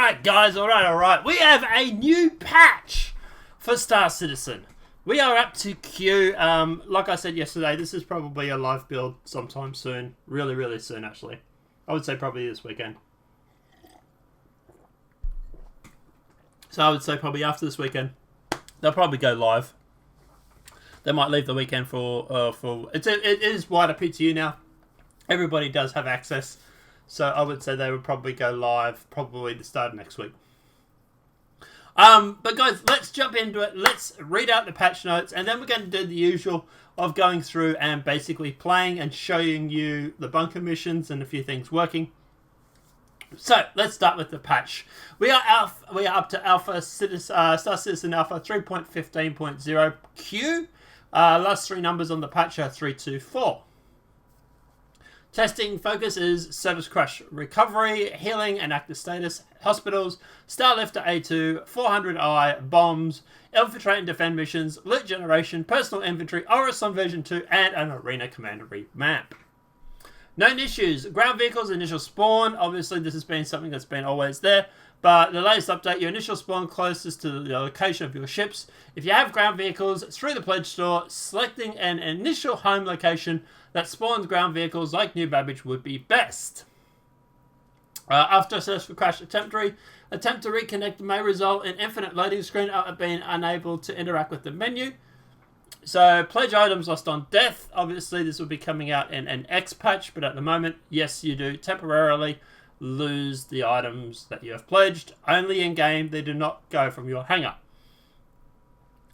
Alright guys, alright. We have a new patch for Star Citizen. We are up to Q. Like I said yesterday, this is probably a live build sometime soon. Really soon actually. I would say probably this weekend. So I would say probably after this weekend, they'll probably go live. They might leave the weekend for it is wider PTU now. Everybody does have access. So I would say they would probably go live probably the start of next week. But guys, let's jump into it. Let's read out the patch notes, and then we're going to do the usual of going through and basically playing and showing you the bunker missions and a few things working. So let's start with the patch. We are up to Alpha Star Citizen Alpha 3.15.0 Q. Last three numbers on the patch are 324. Testing focus is service crash recovery, healing and active status, hospitals, Starlifter A2, 400i, bombs, infiltrate and defend missions, loot generation, personal inventory, Orison version 2, and an arena commander map. Known issues: ground vehicles initial spawn. Obviously this has been something that's been always there, but the latest update, your initial spawn closest to the location of your ships. If you have ground vehicles, through the pledge store, selecting an initial home location that spawns ground vehicles like New Babbage would be best. After a search for crash attempt to reconnect may result in infinite loading screen being unable to interact with the menu. So pledge items lost on death. Obviously this will be coming out in an X patch, but at the moment, yes, you do temporarily lose the items that you have pledged. Only in game, they do not go from your hangar.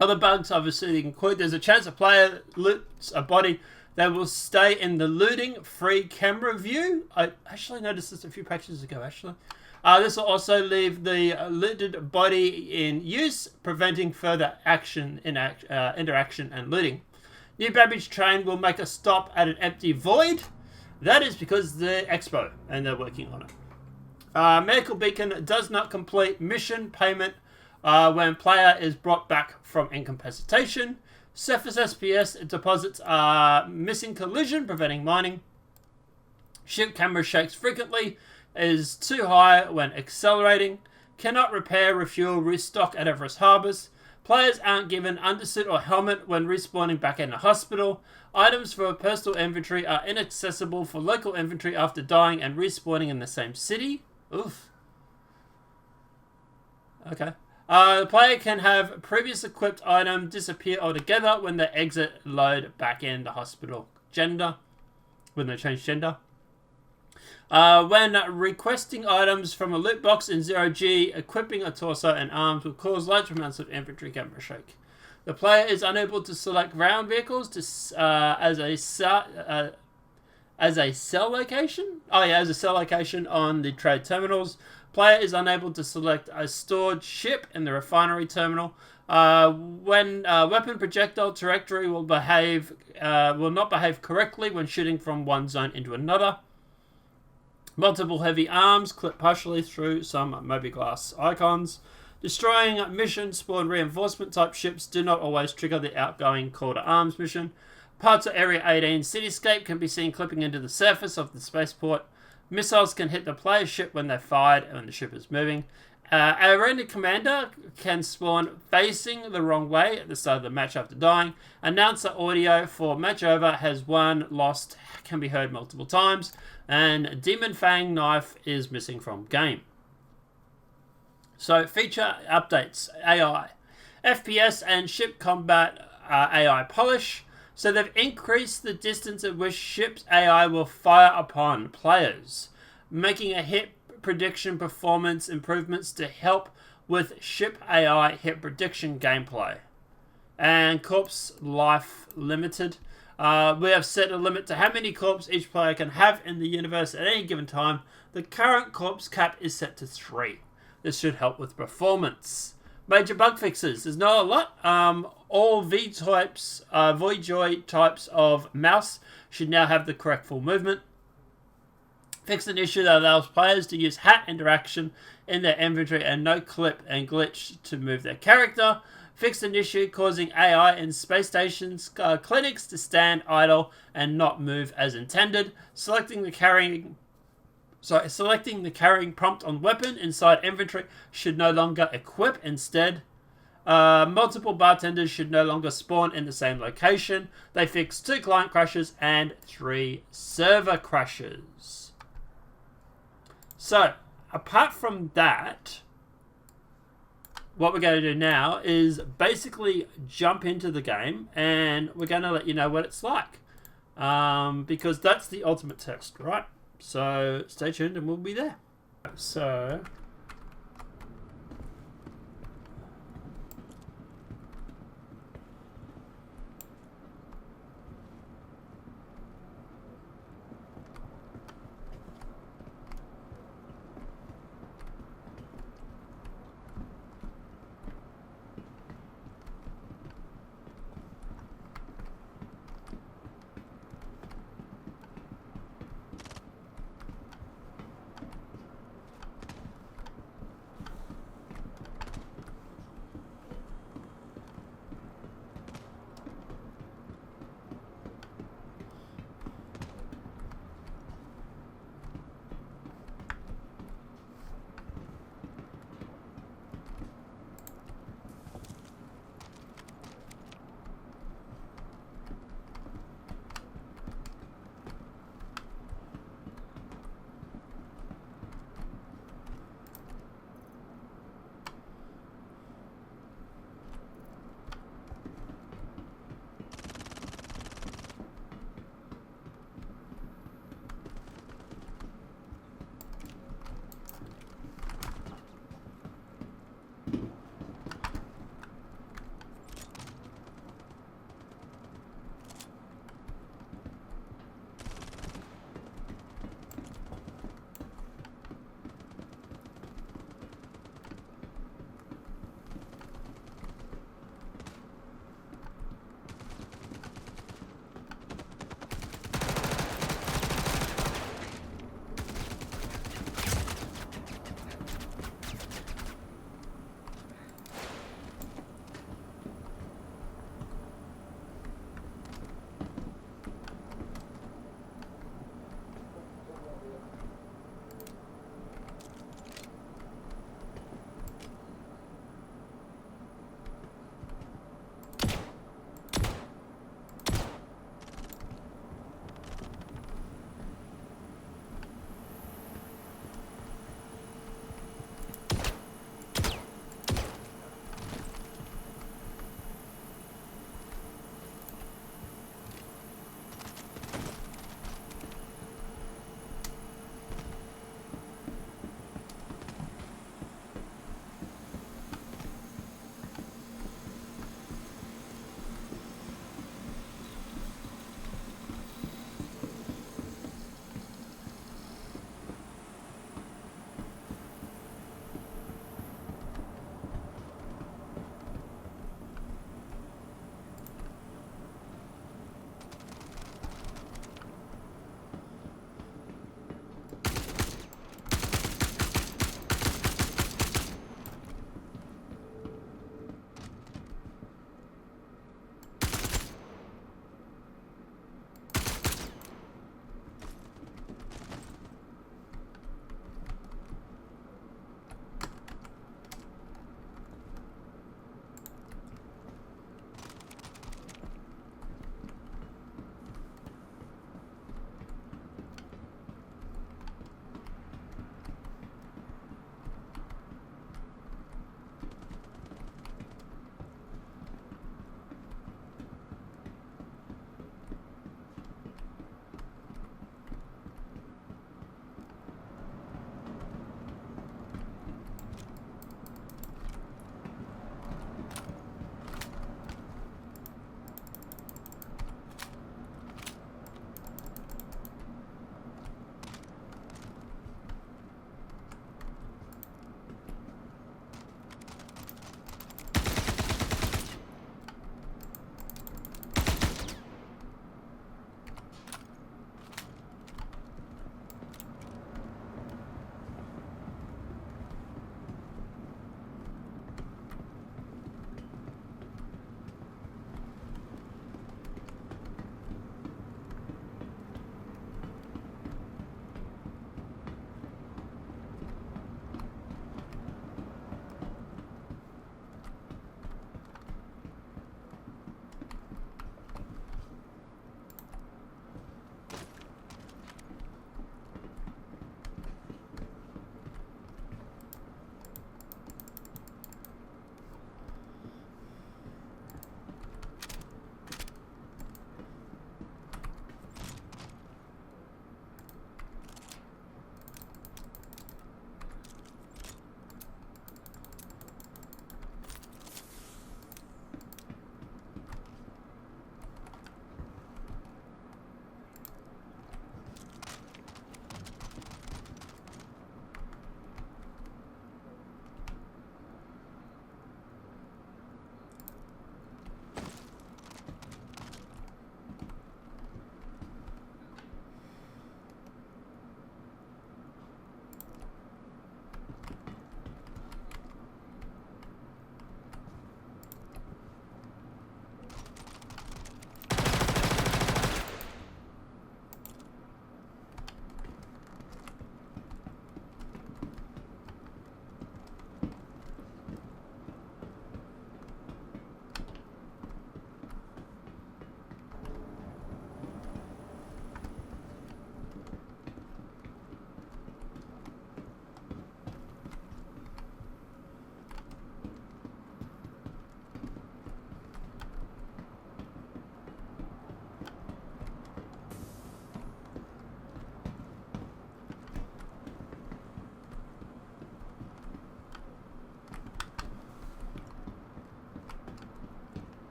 Other bugs obviously include: there's a chance a player loots a body that will stay in the looting free camera view. I actually noticed this a few patches ago actually. This will also leave the looted body in use, preventing further interaction and looting. New Babbage train will make a stop at an empty void. That is because they're Expo and they're working on it. Medical beacon does not complete mission payment when player is brought back from incapacitation. Surface SPS deposits are missing collision, preventing mining. Ship camera shakes frequently, is too high when accelerating. Cannot repair, refuel, restock at Everest Harbours. Players aren't given undersuit or helmet when respawning back in the hospital. Items for personal inventory are inaccessible for local inventory after dying and respawning in the same city. Oof. Okay. The player can have previous equipped item disappear altogether when they exit load back in the hospital when they change gender. When requesting items from a loot box in 0G, equipping a torso and arms will cause large amounts of inventory camera shake. The player is unable to select ground vehicles as a sell location. As a sell location on the trade terminals. Player is unable to select a stored ship in the refinery terminal. When weapon projectile trajectory will not behave correctly when shooting from one zone into another. Multiple heavy arms clip partially through some mobiGlas icons. Destroying mission spawn reinforcement type ships do not always trigger the outgoing call to arms mission. Parts of Area 18 cityscape can be seen clipping into the surface of the spaceport. Missiles can hit the player's ship when they're fired and the ship is moving. Arena commander can spawn facing the wrong way at the start of the match after dying. Announcer audio for match over has won, lost, can be heard multiple times. And Demon Fang knife is missing from game. So feature updates: AI, FPS and ship combat AI polish. So they've increased the distance at which ship's AI will fire upon players, making a hit prediction performance improvements to help with ship AI hit prediction gameplay. And corpse life limited. We have set a limit to how many corpse each player can have in the universe at any given time. The current corpse cap is set to 3. This should help with performance. Major bug fixes. There's not a lot. All Voidjoy types of mouse should now have the correct full movement. Fixed an issue that allows players to use hat interaction in their inventory and no clip and glitch to move their character. Fixed an issue causing AI in space stations clinics to stand idle and not move as intended. Selecting the carrying So selecting the carrying prompt on weapon inside inventory should no longer equip. Instead, multiple bartenders should no longer spawn in the same location. They fixed 2 client crashes and 3 server crashes. So, apart from that, what we're going to do now is basically jump into the game, and we're going to let you know what it's like. Because that's the ultimate test, right? So, stay tuned and we'll be there. So...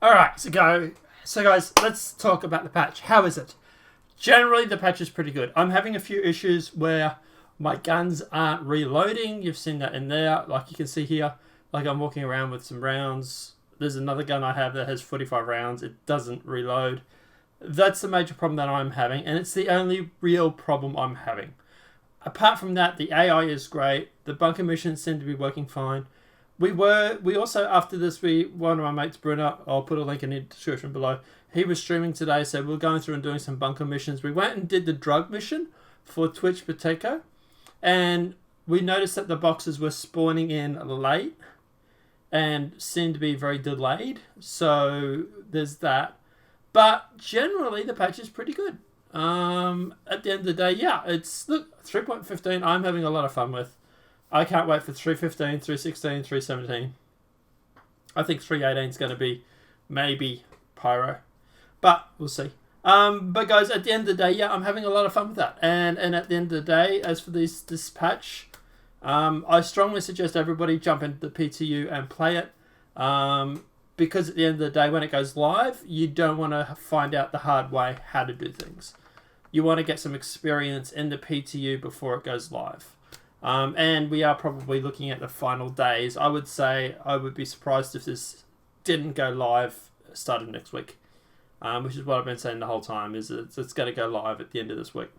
Alright, so guys, let's talk about the patch. How is it? Generally, the patch is pretty good. I'm having a few issues where my guns aren't reloading. You've seen that in there. Like you can see here, like I'm walking around with some rounds. There's another gun I have that has 45 rounds. It doesn't reload. That's the major problem that I'm having, and it's the only real problem I'm having. Apart from that, the AI is great. The bunker missions seem to be working fine. We also, after this, one of my mates, Brunner, I'll put a link in the description below, he was streaming today, so we're going through and doing some bunker missions. We went and did the drug mission for Twitch Potato, and we noticed that the boxes were spawning in late and seemed to be very delayed, so there's that. But generally, the patch is pretty good. At the end of the day, yeah, look, 3.15 I'm having a lot of fun with. I can't wait for 3.15, 3.16, 3.17. I think 3.18 is going to be maybe pyro, but we'll see. But guys, at the end of the day, yeah, I'm having a lot of fun with that. And at the end of the day, as for this patch, I strongly suggest everybody jump into the PTU and play it. Because at the end of the day, when it goes live, you don't want to find out the hard way how to do things. You want to get some experience in the PTU before it goes live. And we are probably looking at the final days. I would say I would be surprised if this didn't go live starting next week. Which is what I've been saying the whole time, is it's going to go live at the end of this week.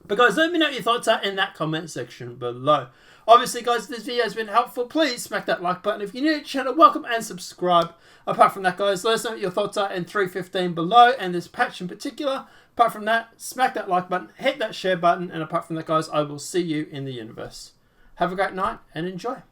But guys, let me know what your thoughts are in that comment section below. Obviously, guys, if this video has been helpful, please smack that like button. If you're new to the channel, welcome and subscribe. Apart from that, guys, let us know what your thoughts are in 3.15 below and this patch in particular. Apart from that, smack that like button, hit that share button, and apart from that, guys, I will see you in the universe. Have a great night and enjoy.